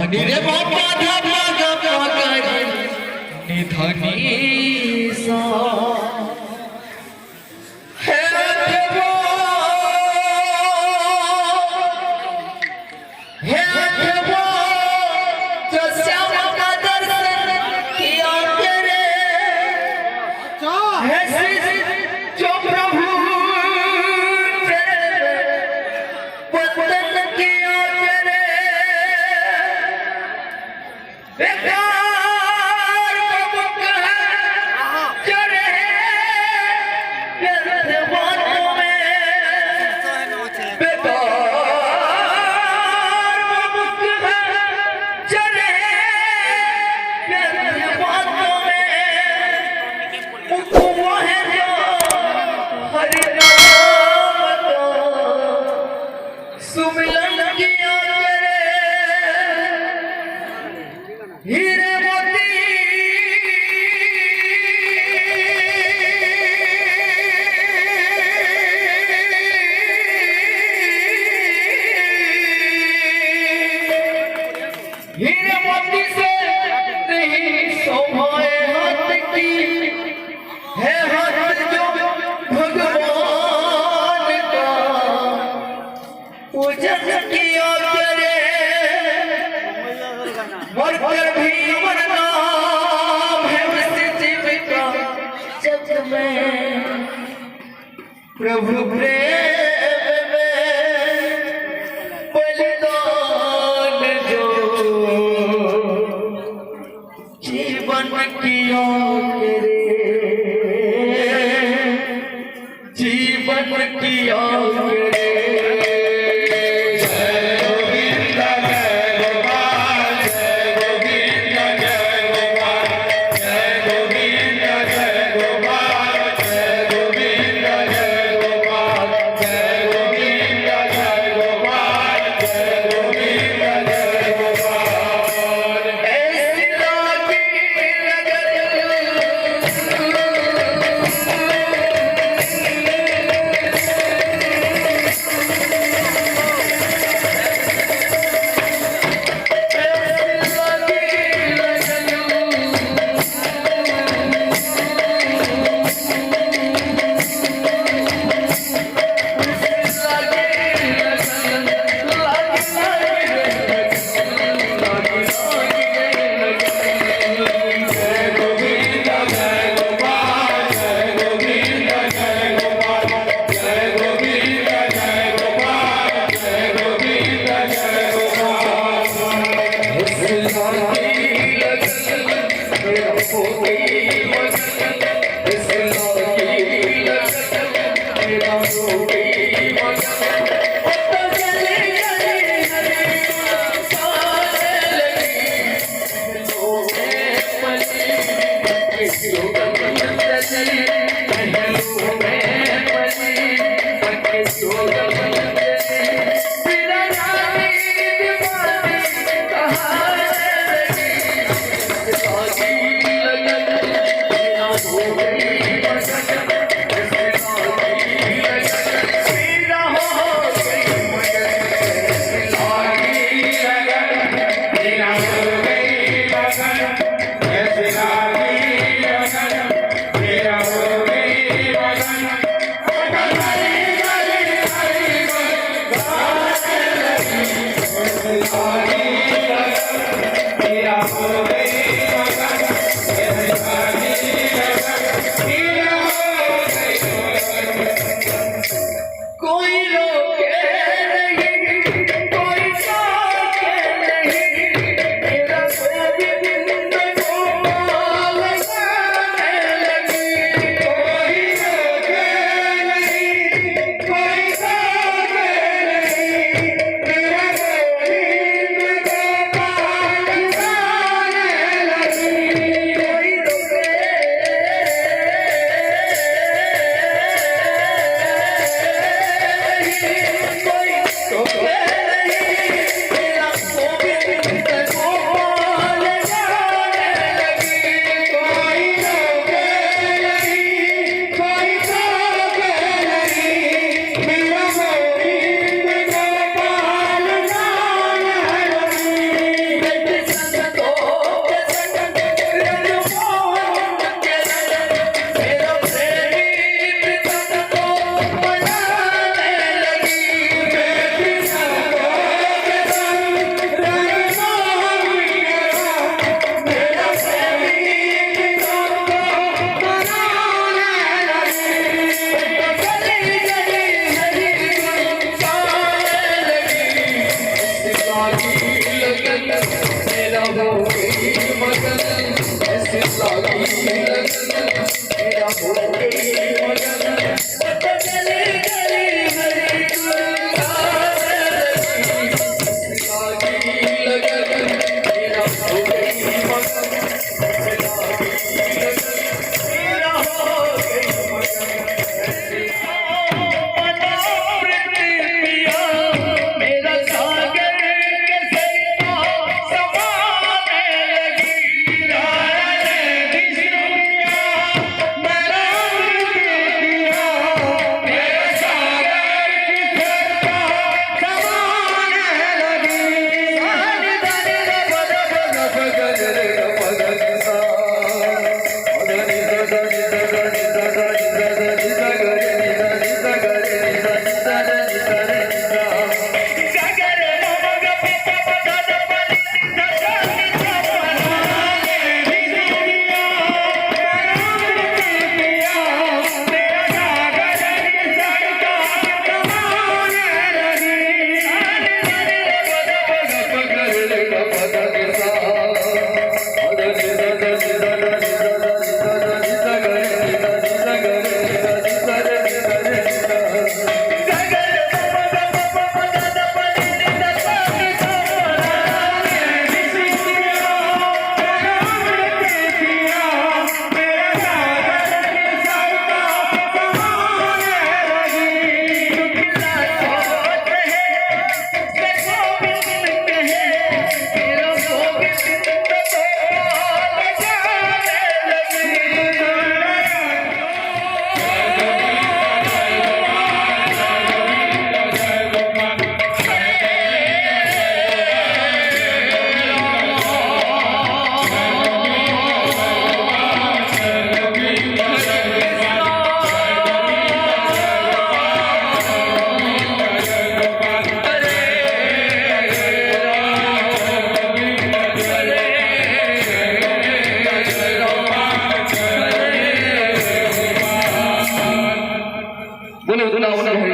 धनी रे बाबा धामा गप्पा करी निधनी सा हे देवो हे देवो जो श्याम का दर्शन किया तेरे हे श्री जो प्रभु वंदन किया तेरे बेकार मुख है चढ़े व्यर्थ बातों में बेकार मुख है चढ़े व्यर्थ बातों में उपमा है जो हरि नाम का सुमिलन किया तेरे हीरे मोती हीरे मोती से नहीं शोभाए हाथ की है हाथ जो भगवान का पूजन किया तेरे मरकर भी अमर नाम है उस जीविका जग में प्रभु प्रेम में बलिदान जो जीवन किया तेरे जीवन किया तेरे बोले वृंदावन बिहारी